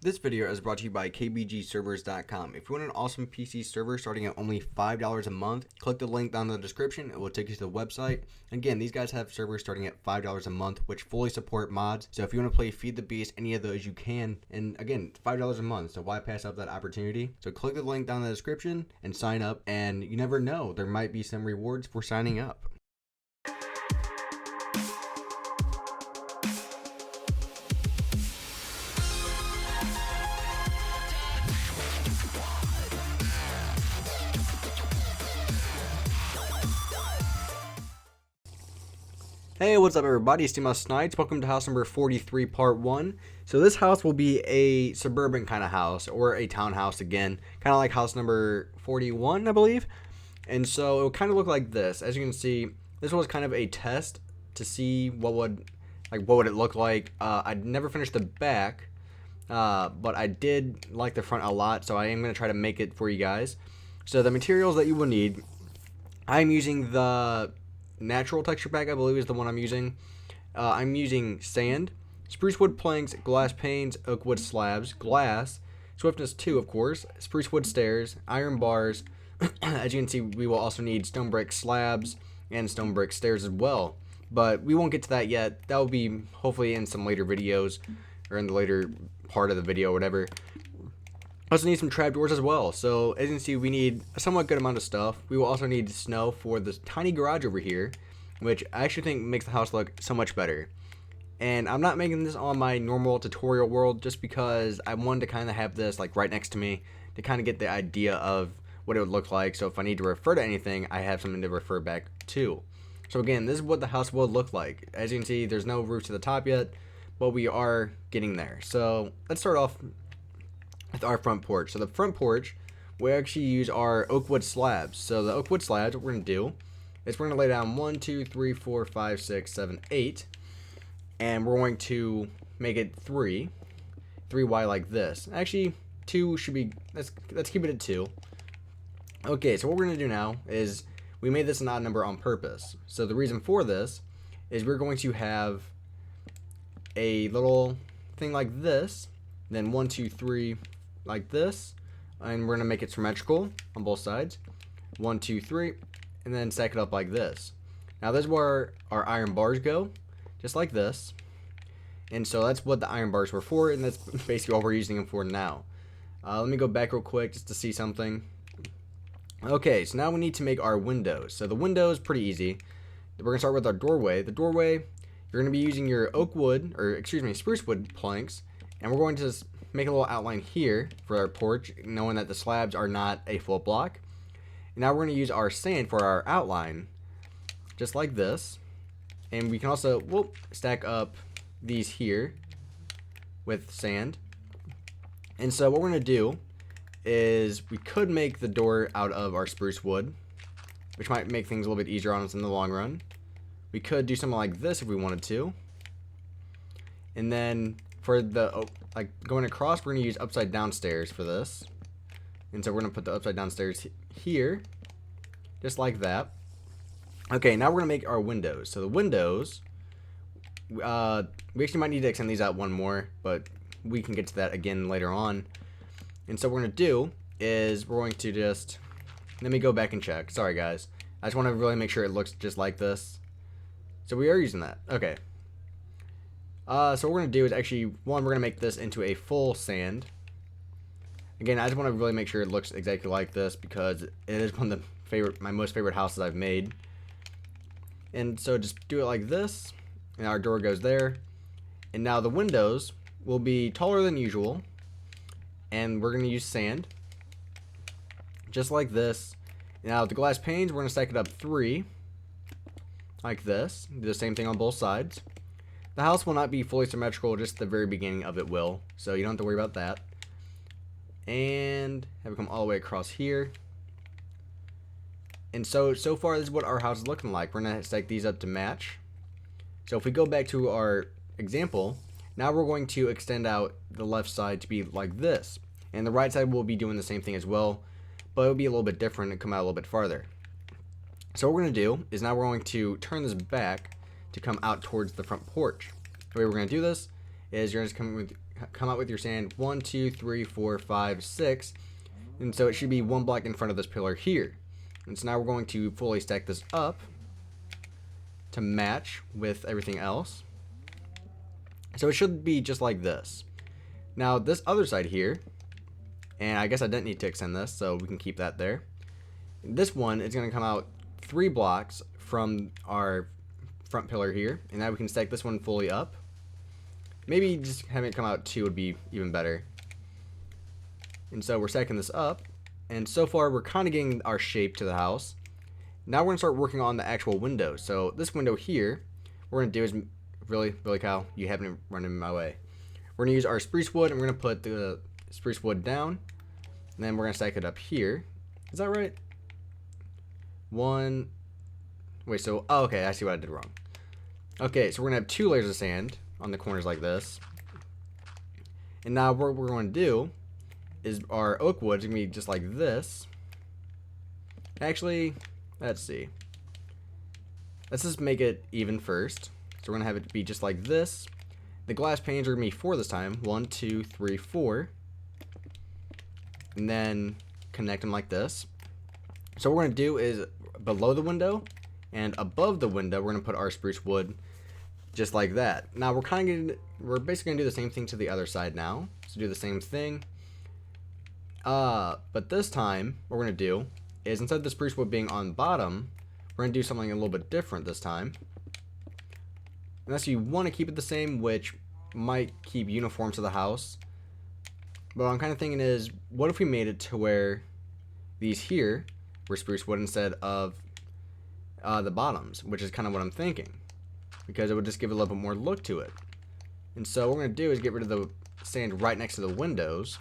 This video is brought to you by kbgservers.com. If you want an awesome PC server starting at only $5 a month, click the link down in the description. It will take you to the website. Again, these guys have servers starting at $5 a month, which fully support mods. So if you want to play Feed the Beast, any of those you can. And again, $5 a month, so why pass up that opportunity? So click the link down in the description and sign up. And you never know, there might be some rewards for signing up. Hey, what's up everybody, it's SNipEz. Welcome to house number 43 part 1. So this house will be a suburban kind of house, or a townhouse again, kind of like house number 41 I believe. And so it will kind of look like this. As you can see, this was kind of a test to see what would it look like. I'd never finished the back, but I did like the front a lot, so I am going to try to make it for you guys. So the materials that you will need, I'm using the natural texture pack, I believe is the one I'm using. I'm using sand, spruce wood planks, glass panes, oak wood slabs, glass, swiftness 2 of course, spruce wood stairs, iron bars. As you can see, we will also need stone brick slabs and stone brick stairs as well, but we won't get to that yet. That will be hopefully in some later videos, or in the later part of the video or whatever. Also need some trapdoors as well. So as you can see, we need a somewhat good amount of stuff. We will also need snow for this tiny garage over here, which I actually think makes the house look so much better. And I'm not making this on my normal tutorial world just because I wanted to kind of have this like right next to me to kind of get the idea of what it would look like. So if I need to refer to anything, I have something to refer back to. So again, this is what the house will look like. As you can see, there's no roof to the top yet, but we are getting there. So let's start off with our front porch. So the front porch, we actually use our oak wood slabs. So the oak wood slabs, what we're going to do is we're going to lay down 1, 2, 3, 4, 5, 6, 7, 8. And we're going to make it 3 wide like this. Actually, 2 should be, let's keep it at 2. Okay, so what we're going to do now is we made this an odd number on purpose. So the reason for this is we're going to have a little thing like this, then 1, 2, 3 like this, and we're going to make it symmetrical on both sides. 1, 2, 3, and then stack it up like this. Now this is where our iron bars go, just like this. And so that's what the iron bars were for, and that's basically all we're using them for now. Let me go back real quick just to see something. Okay, so now we need to make our windows. So the windows, pretty easy. We're going to start with our doorway. The doorway, you're going to be using your spruce wood planks, and we're going to make a little outline here for our porch, knowing that the slabs are not a full block. And now we're going to use our sand for our outline, just like this. And we can also stack up these here with sand. And so what we're going to do is we could make the door out of our spruce wood, which might make things a little bit easier on us in the long run. We could do something like this if we wanted to. And then for the going across, we're going to use upside down stairs for this. And so we're going to put the upside down stairs here, just like that. Okay, now we're going to make our windows. So the windows, we actually might need to extend these out one more, but we can get to that again later on. And so what we're going to do is we're going to just, let me go back and check. Sorry guys, I just want to really make sure it looks just like this. So we are using that. Okay. So what we're going to do is actually, we're going to make this into a full sand. Again, I just want to really make sure it looks exactly like this because it is one of my most favorite houses I've made. And so just do it like this, and our door goes there. And now the windows will be taller than usual, and we're going to use sand, just like this. Now the glass panes, we're going to stack it up 3, like this. Do the same thing on both sides. The house will not be fully symmetrical, just the very beginning of it will, so you don't have to worry about that. And have it come all the way across here. And so far this is what our house is looking like. We're going to stack these up to match. So if we go back to our example, now we're going to extend out the left side to be like this. And the right side will be doing the same thing as well, but it'll be a little bit different and come out a little bit farther. So what we're going to do is now we're going to turn this back to come out towards the front porch. The way we're going to do this is you're just come out with your sand 1, 2, 3, 4, 5, 6. And so it should be one block in front of this pillar here. And so now we're going to fully stack this up to match with everything else. So it should be just like this. Now this other side here, and I guess I didn't need to extend this, so we can keep that there. This one is going to come out 3 blocks from our front pillar here, and now we can stack this one fully up. Maybe just having it come out 2 would be even better. And so we're stacking this up, and so far we're kind of getting our shape to the house. Now we're going to start working on the actual window. So this window here, what we're going to do is, really Kyle, you haven't run in my way. We're going to use our spruce wood, and we're going to put the spruce wood down, and then we're going to stack it up here. Is that right? Wait, so, oh, okay, I see what I did wrong. Okay, so we're going to have 2 layers of sand on the corners like this. And now what we're going to do is our oak wood is going to be just like this. Actually, let's see. Let's just make it even first. So we're going to have it be just like this. The glass panes are going to be 4 this time. 1, 2, 3, 4. And then connect them like this. So what we're going to do is below the window and above the window, we're going to put our spruce wood just like that. Now we're basically going to do the same thing to the other side now. So do the same thing. But this time, what we're going to do is instead of the spruce wood being on bottom, we're going to do something a little bit different this time. Unless you want to keep it the same, which might keep uniform to the house. But what I'm kind of thinking is, what if we made it to where these here were spruce wood instead of the bottoms, which is kind of what I'm thinking. Because it would just give it a little bit more look to it. And so what we're going to do is get rid of the sand right next to the windows.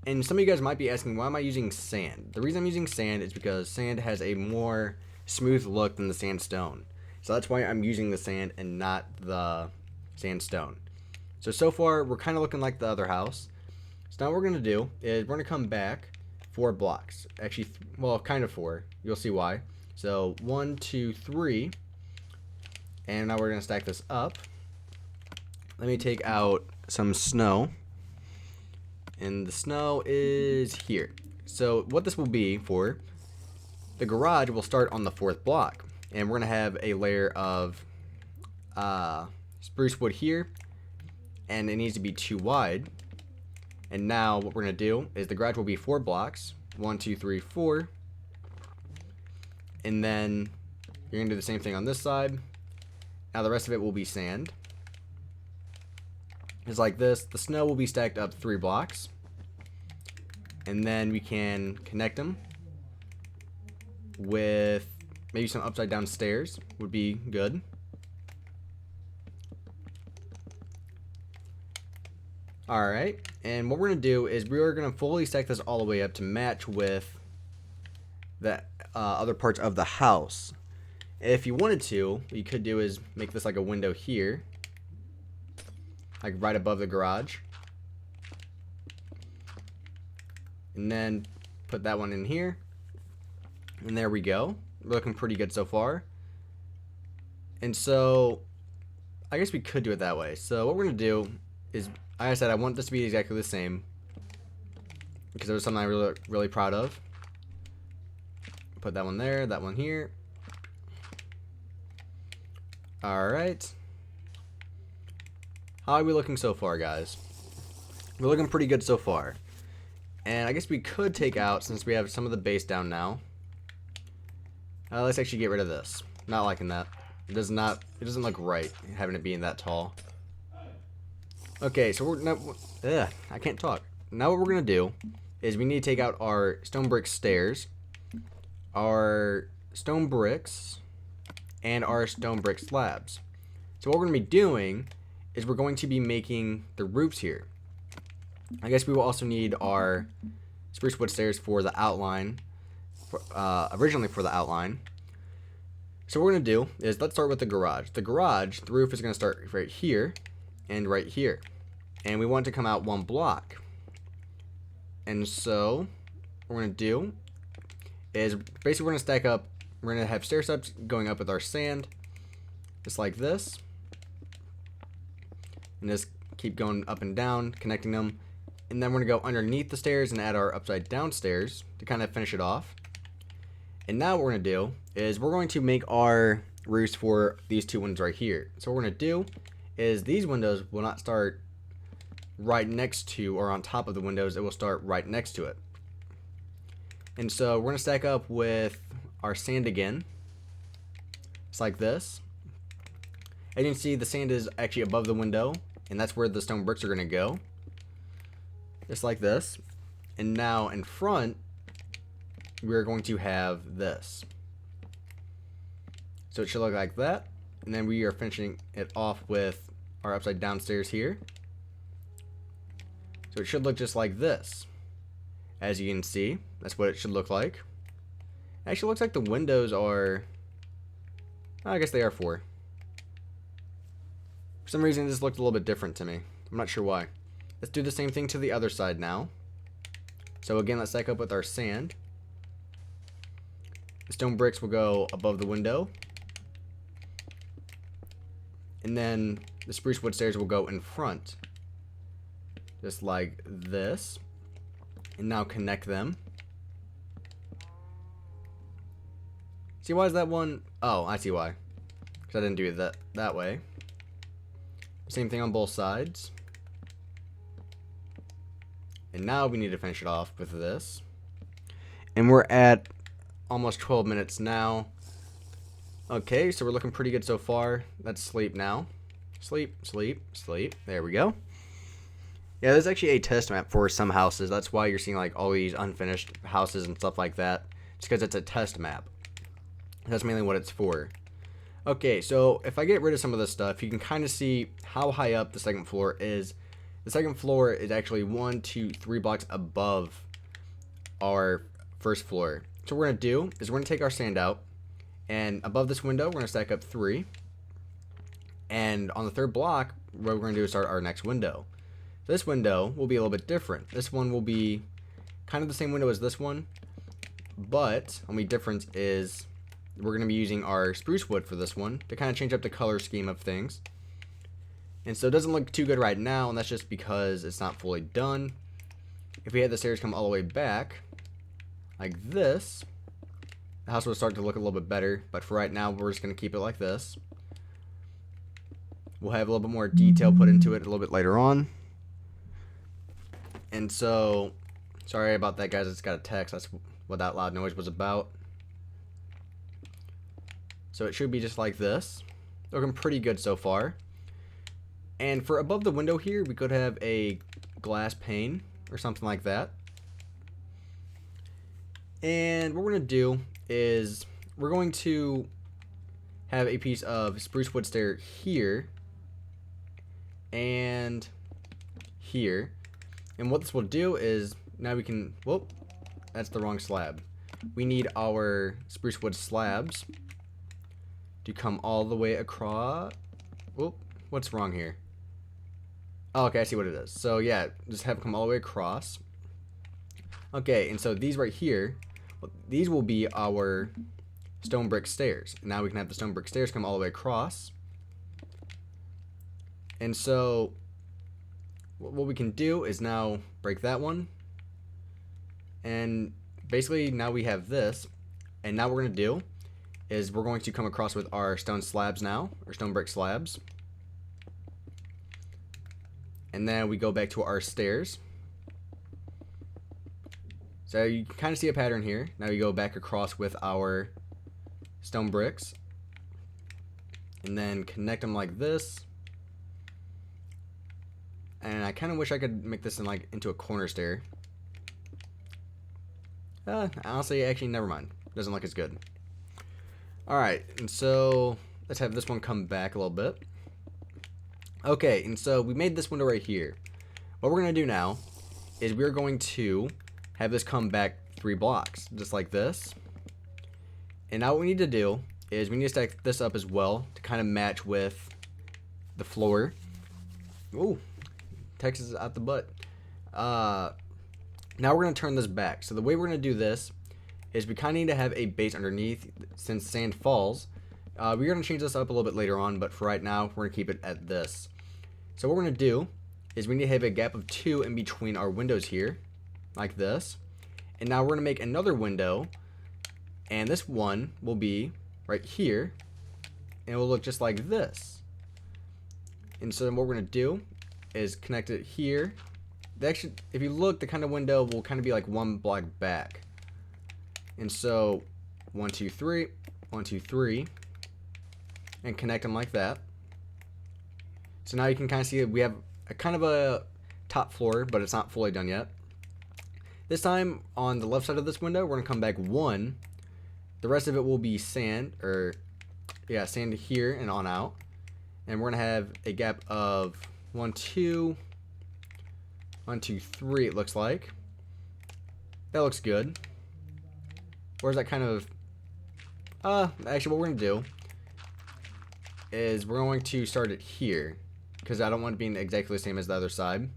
And some of you guys might be asking, why am I using sand? The reason I'm using sand is because sand has a more smooth look than the sandstone. So that's why I'm using the sand and not the sandstone. So far, we're kind of looking like the other house. So now what we're going to do is we're going to come back 4 blocks. Actually, well, kind of 4. You'll see why. So 1, 2, 3. And now we're going to stack this up. Let me take out some snow. And the snow is here. So what this will be for, the garage will start on the 4th block. And we're going to have a layer of spruce wood here. And it needs to be 2 wide. And now what we're going to do is the garage will be 4 blocks. 1, 2, 3, 4. And then you're going to do the same thing on this side. Now the rest of it will be sand. It's like this. The snow will be stacked up 3 blocks. And then we can connect them with maybe some upside down stairs would be good. Alright, and what we're going to do is we're going to fully stack this all the way up to match with the other parts of the house. If you wanted to, what you could do is make this like a window here, like right above the garage. And then put that one in here. And there we go. We're looking pretty good so far. And so, I guess we could do it that way. So what we're going to do is, like I said, I want this to be exactly the same. Because it was something I'm really proud of. Put that one there, that one here. Alright. How are we looking so far, guys? We're looking pretty good so far. And I guess we could take out, since we have some of the base down now. Let's actually get rid of this. Not liking that. It doesn't look right having it being that tall. Okay, so we're now, I can't talk. Now what we're gonna do is we need to take out our stone brick stairs, our stone bricks, and our stone brick slabs. So what we're gonna be doing is we're going to be making the roofs here. I guess we will also need our spruce wood stairs for the outline, originally for the outline. So what we're going to do is let's start with the garage. The roof is going to start right here and right here. And we want it to come out 1 block. And so what we're going to do is basically we're going to stack up, we're going to have stair steps going up with our sand, just like this. And just keep going up and down, connecting them. And then we're going to go underneath the stairs and add our upside down stairs to kind of finish it off. And now what we're going to do is we're going to make our roofs for these two windows right here. So what we're going to do is these windows will not start right next to or on top of the windows. It will start right next to it. And so we're going to stack up with our sand again. It's like this. As you can see, the sand is actually above the window, and that's where the stone bricks are going to go. Just like this. And now in front, we're going to have this. So it should look like that. And then we are finishing it off with our upside down stairs here. So it should look just like this. As you can see, that's what it should look like. Actually, looks like the windows are... I guess they are 4. For some reason, this looked a little bit different to me. I'm not sure why. Let's do the same thing to the other side now. So again, let's stack up with our sand. The stone bricks will go above the window. And then the spruce wood stairs will go in front. Just like this. And now connect them. See, why is that one? Oh, I see why. Because I didn't do it that way. Same thing on both sides. And now we need to finish it off with this. And we're at almost 12 minutes now. Okay, so we're looking pretty good so far. Let's sleep now. Sleep, sleep, sleep. There we go. Yeah, there's actually a test map for some houses. That's why you're seeing like all these unfinished houses and stuff like that. It's because it's a test map. That's mainly what it's for. Okay, so if I get rid of some of this stuff, you can kind of see how high up the second floor is. The second floor is actually 1, 2, 3 blocks above our first floor. So what we're going to do is we're going to take our sand out. And above this window, we're going to stack up 3. And on the third block, what we're going to do is start our next window. This window will be a little bit different. This one will be kind of the same window as this one. But the only difference is we're going to be using our spruce wood for this one to kind of change up the color scheme of things. And so it doesn't look too good right now, and that's just because it's not fully done. If we had the stairs come all the way back, like this, the house will start to look a little bit better. But for right now, we're just going to keep it like this. We'll have a little bit more detail put into it a little bit later on. And so, sorry about that, guys. I just got a text. That's what that loud noise was about. So it should be just like this. Looking pretty good so far. And for above the window here, we could have a glass pane or something like that. And what we're going to do is we're going to have a piece of spruce wood stair here and here. And what this will do is now we can, whoop, that's the wrong slab. We need our spruce wood slabs to come all the way across. Whoop, what's wrong here? Oh, okay, I see what it is. So yeah, just have it come all the way across. Okay, and so these right here, these will be our stone brick stairs. Now we can have the stone brick stairs come all the way across. And so what we can do is now break that one. And basically now we have this. And now what we're going to do is we're going to come across with our stone slabs now, or stone brick slabs. And then we go back to our stairs. So you can kind of see a pattern here. Now we go back across with our stone bricks. And then connect them like this. And I kind of wish I could make this into a corner stair. Honestly, actually, never mind. Doesn't look as good. Alright, and so let's have this one come back a little bit. Okay, and so we made this window right here. What we're going to do now is we're going to have this come back 3 blocks, just like this. And now what we need to do is we need to stack this up as well to kind of match with the floor. Ooh, Texas is out the butt. Now we're going to turn this back. So the way we're going to do this is we kind of need to have a base underneath since sand falls. We're going to change this up a little bit later on, but for right now, we're going to keep it at this. So what we're going to do is we need to have a gap of 2 in between our windows here, like this. And now we're going to make another window, and this one will be right here, and it will look just like this. And so then what we're going to do is connect it here. Actually, if you look, the kind of window will kind of be like one block back. And so 1, 2, 3, 1, 2, 3, and connect them like that. So now you can kind of see that we have a kind of a top floor, but it's not fully done yet. This time on the left side of this window, we're gonna come back 1. The rest of it will be sand, or yeah, sand here and on out. And we're gonna have a gap of 1, 2, 1, 2, 3. It looks like that looks good. Where's that kind of? Actually, what we're gonna do is we're going to start it here, because I don't want it being exactly the same as the other side.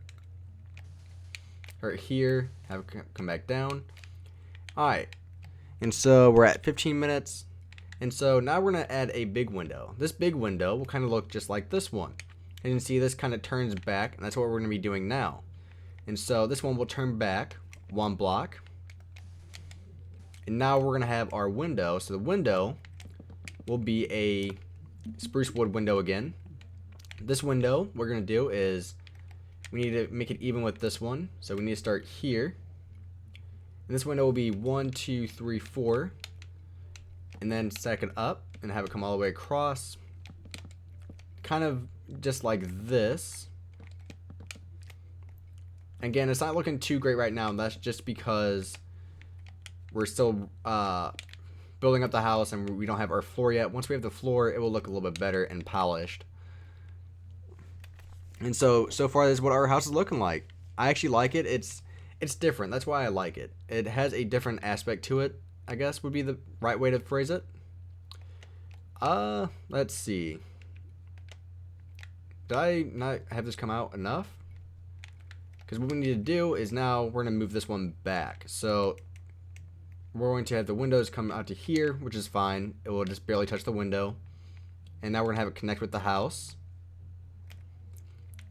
Right here, have it come back down. Alright, and so we're at 15 minutes, and so now we're going to add a big window. This big window will kind of look just like this one. And you can see this kind of turns back, and that's what we're going to be doing now. And so this one will turn back 1 block. And now we're going to have our window. So the window will be a spruce wood window again. This window, what we're going to do is we need to make it even with this one. So we need to start here. And this window will be 1, 2, 3, 4. And then stack it up and have it come all the way across. Kind of just like this. Again, it's not looking too great right now. And that's just because we're still building up the house and we don't have our floor yet. Once we have the floor, it will look a little bit better and polished. And so far, this is what our house is looking like. I actually like it. It's different. That's why I like it. It has a different aspect to it, I guess would be the right way to phrase it. Let's see. Did I not have this come out enough? Because what we need to do is now we're going to move this one back. So we're going to have the windows come out to here, which is fine. It will just barely touch the window. And now we're going to have it connect with the house.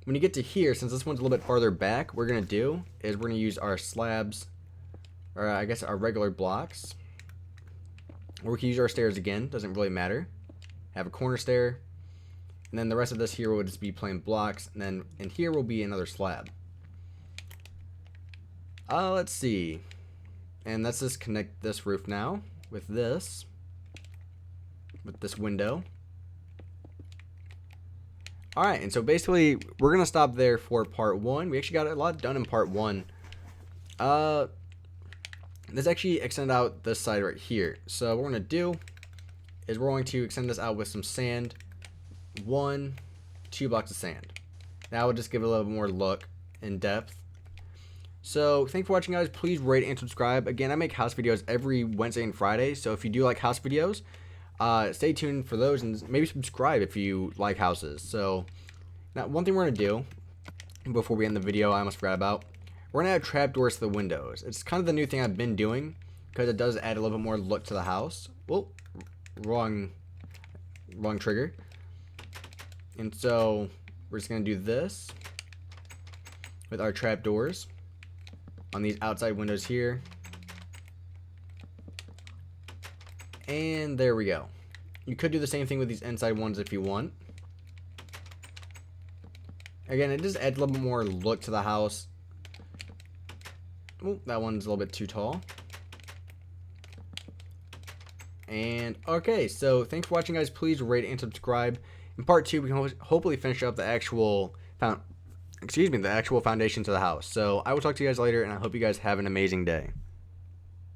When you get to here, since this one's a little bit farther back, what we're going to do is we're going to use our slabs, or I guess our regular blocks. Or we can use our stairs again, doesn't really matter. Have a corner stair. And then the rest of this here will just be plain blocks. And then in here will be another slab. Let's see. And let's just connect this roof now with this window. Alright, and so basically we're going to stop there for part 1. We actually got a lot done in part 1. Let's actually extend out this side right here. So what we're going to do is we're going to extend this out with some sand. 1, 2 blocks of sand. That will just give it a little more look in depth. So thanks for watching, guys. Please rate and subscribe. Again, I make house videos every Wednesday and Friday. So if you do like house videos, stay tuned for those, and maybe subscribe if you like houses. So now one thing we're going to do before we end the video, I almost forgot about, we're going to add trapdoors to the windows. It's kind of the new thing I've been doing because it does add a little bit more look to the house. Well, wrong trigger. And so we're just going to do this with our trapdoors on these outside windows here. And there we go. You could do the same thing with these inside ones if you want. Again, it just adds a little bit more look to the house. Oh, that one's a little bit too tall. And okay, so thanks for watching, guys. Please rate and subscribe. In part 2, we can hopefully finish up the actual foundation to the house. So I will talk to you guys later, and I hope you guys have an amazing day.